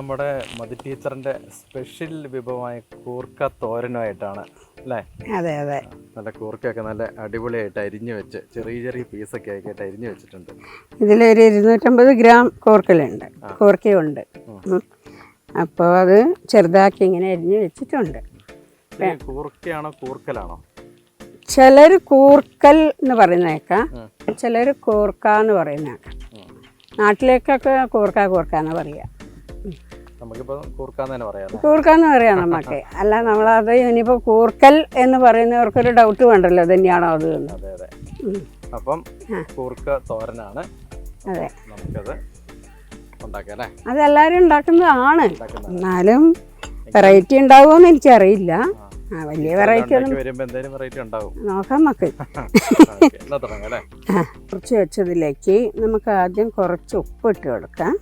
നമ്മുടെ മതി ടീച്ചറിന്റെ സ്പെഷ്യൽ വിഭവമായ കൂർക്ക തോരനുമായിട്ടാണ് അല്ലേ? അതെ അതെ. നല്ല കൂർക്കയൊക്കെ നല്ല അടിപൊളിയായിട്ട് അരിഞ്ഞു വെച്ച് ചെറിയ ചെറിയ പീസൊക്കെ ആയിട്ട് അരിഞ്ഞു വെച്ചിട്ടുണ്ട്. ഇതിലൊരു 250 ഗ്രാം കൂർക്കലുണ്ട്, കൂർക്കയുണ്ട്. അപ്പോൾ അത് ചെറുതാക്കി ഇങ്ങനെ അരിഞ്ഞ് വെച്ചിട്ടുണ്ട്. കൂർക്കയാണോ കൂർക്കലാണോ? ചിലർ കൂർക്കൽ എന്ന് പറയുന്നേക്കാം, ചിലർ കൂർക്ക എന്ന് പറയുന്നേക്കാം. നാട്ടിലേക്കൊക്കെ കൂർക്ക എന്ന് പറയുക. കൂർക്കാന്ന് പറയാം നമുക്ക്. അല്ല, നമ്മളത് ഇനിയിപ്പോൾ കൂർക്കൽ എന്ന് പറയുന്നവർക്കൊരു ഡൗട്ട് വേണ്ടല്ലോ, തന്നെയാണോ അത് എന്ന്. അപ്പം കൂർക്ക തോരനാണ്. അതെ, നമുക്കത് ഉണ്ടാക്കാം അല്ലേ? അതെല്ലാവരും ഉണ്ടാക്കുന്നതാണ്. എന്നാലും വെറൈറ്റി ഉണ്ടാവുമെന്ന് എനിക്കറിയില്ല. വലിയ വെറൈറ്റി നോക്കാം നമുക്ക്. കുറച്ച് വെച്ചതിലേക്ക് നമുക്ക് ആദ്യം കുറച്ച് ഉപ്പ് ഇട്ട് കൊടുക്കാം.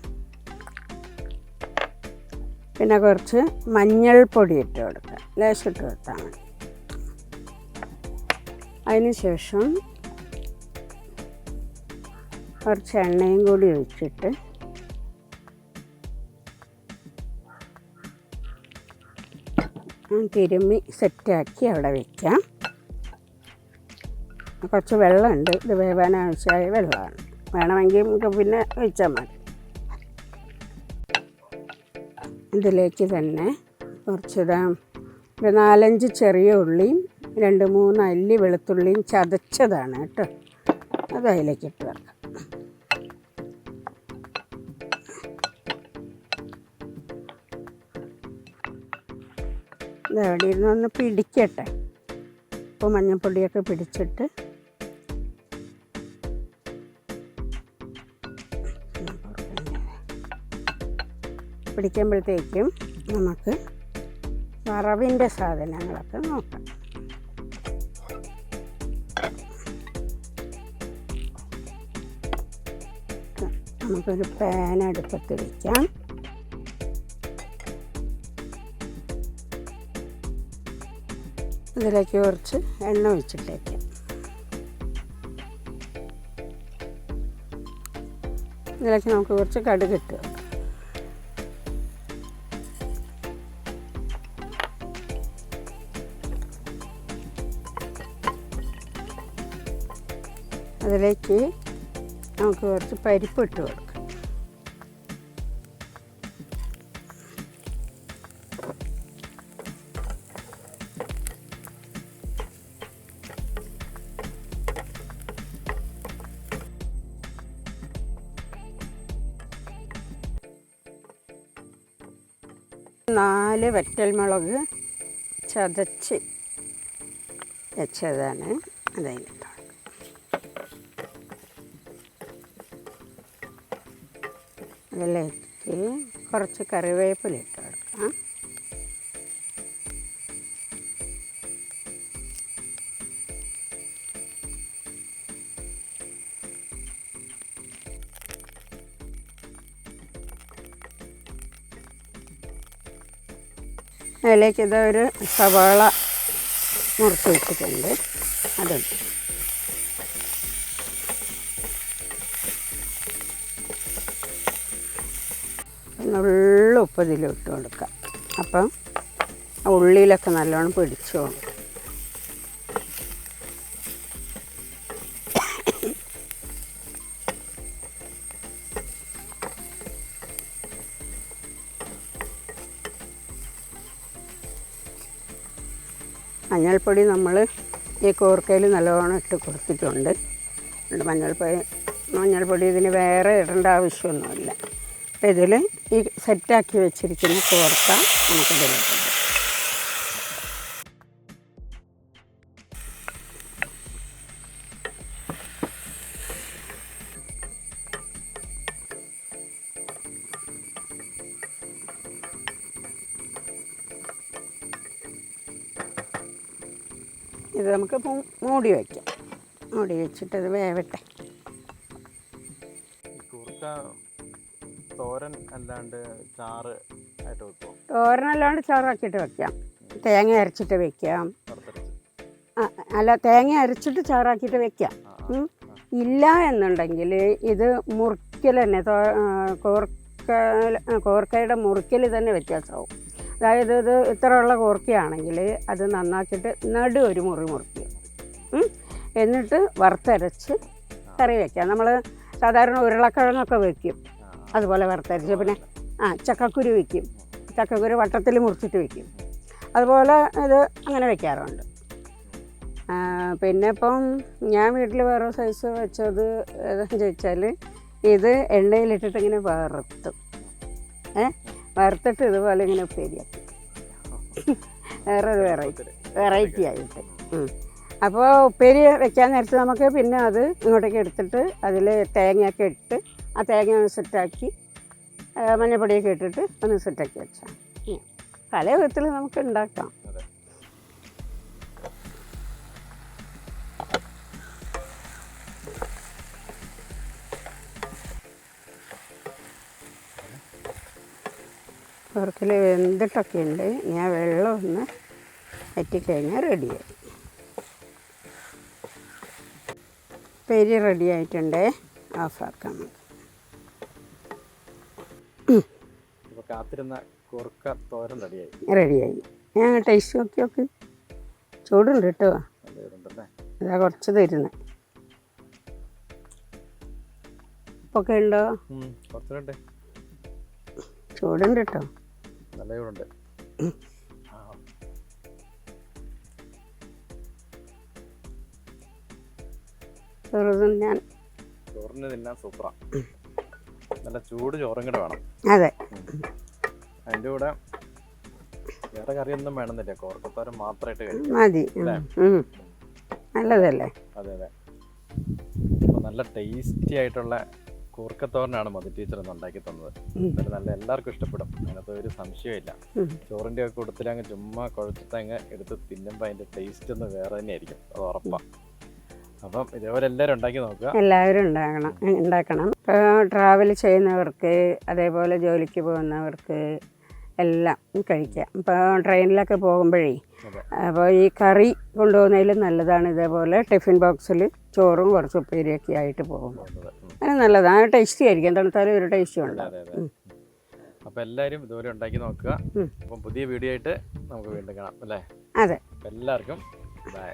പിന്നെ കുറച്ച് മഞ്ഞൾപ്പൊടി ഇട്ട് കൊടുക്കാം, ലേശം ഇട്ട് കൊടുത്താൽ മതി. അതിന് ശേഷം കുറച്ച് എണ്ണയും കൂടി ഒഴിച്ചിട്ട് തിരുമ്മി സെറ്റാക്കി അവിടെ വയ്ക്കാം. കുറച്ച് വെള്ളമുണ്ട്, ഇത് വേവാൻ ആവശ്യമായ വെള്ളമാണ്. വേണമെങ്കിൽ നമുക്ക് പിന്നെ ഒഴിച്ചാൽ മതി. ഇതിലേക്ക് തന്നെ കുറച്ച് ഒരു 4-5 ചെറിയ ഉള്ളിയും 2-3 അല്ലി വെളുത്തുള്ളിയും ചതച്ചതാണ് കേട്ടോ, അത് അതിലേക്ക് ഇട്ട് വെക്കാം. ഇത് അവിടെ ഇരുന്നൊന്ന് പിടിക്കട്ടെ. ഇപ്പോൾ മഞ്ഞൾപ്പൊടിയൊക്കെ പിടിച്ചിട്ട് പിടിക്കുമ്പോഴത്തേക്കും നമുക്ക് വറവിൻ്റെ സാധനങ്ങളൊക്കെ നോക്കാം. നമുക്കൊരു പാൻ അടുപ്പത്ത് വയ്ക്കാം. ഇതിലേക്ക് കുറച്ച് എണ്ണ ഒഴിച്ചിട്ടേക്കാം. ഇതിലേക്ക് നമുക്ക് കുറച്ച് കടുക് ഇട്ട് വെക്കാം. അതിലേക്ക് നമുക്ക് കുറച്ച് പരിപ്പ് ഇട്ട് കൊടുക്കാം. നാല് വറ്റൽമുളക് ചതച്ച് വെച്ചതാണ്, അതിലിട്ട് അതിലേക്ക് കുറച്ച് കറിവേപ്പില ഇട്ട് കൊടുക്കാം. അതിലേക്ക് ഇതൊരു സവാള മുറിച്ച് വെച്ചിട്ടുണ്ട്, അതുണ്ട്. നുള്ള ഉപ്പ് ഇതിലിട്ട് കൊടുക്കാം. അപ്പം ഉള്ളിയിലൊക്കെ നല്ലോണം പിടിച്ചോളും. മഞ്ഞൾപ്പൊടി നമ്മൾ ഈ കൂർക്കയിൽ നല്ലോണം ഇട്ട് കൊടുത്തിട്ടുണ്ട്. മഞ്ഞൾപ്പൊടി ഇതിന് വേറെ ഇടേണ്ട ആവശ്യമൊന്നുമില്ല. അപ്പോൾ ഇതിൽ ഈ സെറ്റാക്കി വെച്ചിരിക്കുന്ന കൂർക്ക നമുക്കിതിലേക്ക് ഇടാം. ഇത് നമുക്ക് മൂടി വയ്ക്കാം. മൂടി വെച്ചിട്ട് ഇത് വേവട്ടെ. തോരൻ അല്ലാണ്ട് ചാറ് ആയിട്ട് വെക്കാം. തോരനല്ലാണ്ട് ചാറാക്കിയിട്ട് വെക്കാം. തേങ്ങ അരച്ചിട്ട് വെക്കാം. അല്ല, തേങ്ങ അരച്ചിട്ട് ചാറാക്കിയിട്ട് വെക്കാം. ഇല്ല എന്നുണ്ടെങ്കിൽ ഇത് മുറിക്കൽ തന്നെ, കൂർക്ക കോർക്കയുടെ മുറിക്കൽ തന്നെ വ്യത്യാസമാവും. അതായത് ഇത് ഇത്രയുള്ള കോർക്കയാണെങ്കിൽ അത് നന്നാക്കിയിട്ട് ഒരു മുറി മുറിക്കുക, എന്നിട്ട് വറുത്തരച്ച് കറി വയ്ക്കുക. നമ്മൾ സാധാരണ ഉരുളക്കിഴങ്ങൊക്കെ വയ്ക്കും, അതുപോലെ വറുത്തരച്ച്. പിന്നെ ചക്കക്കുരു വയ്ക്കും, ചക്കക്കുരു വട്ടത്തിൽ മുറിച്ചിട്ട് വയ്ക്കും, അതുപോലെ ഇത് അങ്ങനെ വയ്ക്കാറുണ്ട്. പിന്നെ ഇപ്പം ഞാൻ വീട്ടിൽ വേറെ സൈസ് വെച്ചത് ഏതാണെന്ന് ചോദിച്ചാൽ, ഇത് എണ്ണയിലിട്ടിട്ട് ഇങ്ങനെ വറുത്തിട്ട് ഇതുപോലെ ഇങ്ങനെ ഉപ്പേരിയാക്കി, വേറൊരു വെറൈറ്റി ആയിട്ട്. അപ്പോൾ ഉപ്പേരി വെക്കാൻ നേരത്ത് നമുക്ക് പിന്നെ അത് ഇങ്ങോട്ടേക്ക് എടുത്തിട്ട് അതിൽ തേങ്ങയൊക്കെ ഇട്ട് ആ തേങ്ങ ഒന്ന് സെറ്റാക്കി മഞ്ഞപ്പൊടിയൊക്കെ ഇട്ടിട്ട് ഒന്ന് സെറ്റാക്കി വെച്ചാൽ പല വിധത്തിൽ നമുക്ക് ഉണ്ടാക്കാം. കുറക്കിൽ വെന്തിട്ടൊക്കെ ഉണ്ട്. ഞാൻ വെള്ളം ഒന്ന് വറ്റിക്കഴിഞ്ഞാൽ റെഡിയായി. പെരി റെഡി ആയിട്ടുണ്ട്, ഓഫാക്കാം. കാത്തിരുന്ന കൂർക്ക തോരൻ റെഡിയായി. ഞാൻ ടേസ്റ്റ് നോക്കി. ചൂടുണ്ട് കേട്ടോ, അതാ കുറച്ച് തരുന്നത്. ഉപ്പൊക്കെ ഉണ്ടോ? ചൂടുണ്ട് കേട്ടോ, നല്ല ചൂടുണ്ട്. ഞാൻ ചോറിന് തിന്നാൻ സൂപ്പറാ. നല്ല ചൂട് ചോറും കൂടെ വേണം. അതെ, അതിൻ്റെ കൂടെ വേറെ കറിയൊന്നും വേണമെന്നില്ല, കോർക്കത്തോരൻ മാത്രമായിട്ട് കഴിക്കാം, മതി. നല്ലതല്ലേ? അതെ അതെ. അപ്പോൾ നല്ല ടേസ്റ്റി ആയിട്ടുള്ള കൂർക്കത്തോരനാണ് മധു ടീച്ചർ ഒന്ന് ഉണ്ടാക്കി തന്നത്. നല്ല എല്ലാവർക്കും ഇഷ്ടപ്പെടും, അതിനകത്ത് ഒരു സംശയമില്ല. ചോറിൻ്റെ ഒക്കെ കൂട്ടത്തിൽ അങ്ങ് ചുമ്മാ കുഴച്ചിട്ട് അങ്ങ് എടുത്ത് തിന്നുമ്പോൾ അതിൻ്റെ ടേസ്റ്റ് ഒന്ന് വേറെ തന്നെയായിരിക്കും, അത് ഉറപ്പാണ്. അപ്പം ഇതേപോലെ എല്ലാവരും ഉണ്ടാക്കി നോക്കുക. എല്ലാവരും ഉണ്ടാക്കണം. ഇപ്പോൾ ട്രാവൽ ചെയ്യുന്നവർക്ക്, അതേപോലെ ജോലിക്ക് പോകുന്നവർക്ക് എല്ലാം കഴിക്കാം. ഇപ്പോൾ ട്രെയിനിലൊക്കെ പോകുമ്പോഴേ അപ്പോൾ ഈ കറി കൊണ്ടുപോകുന്നതിൽ നല്ലതാണ്. ഇതേപോലെ ടിഫിൻ ബോക്സിൽ ചോറും കുറച്ച് ഉപ്പേരിയൊക്കെ ആയിട്ട് പോകും, അത് നല്ലതാണ്. ടേസ്റ്റി ആയിരിക്കും, തണുത്താലും ഒരു ടേസ്റ്റും ഉണ്ട്. അപ്പോൾ എല്ലാവരും ഇതുപോലെ ഉണ്ടാക്കി നോക്കുക. അപ്പം പുതിയ വീഡിയോ ആയിട്ട് നമുക്ക് വീണ്ടും കാണാം അല്ലേ? അതെ, എല്ലാവർക്കും ബൈ.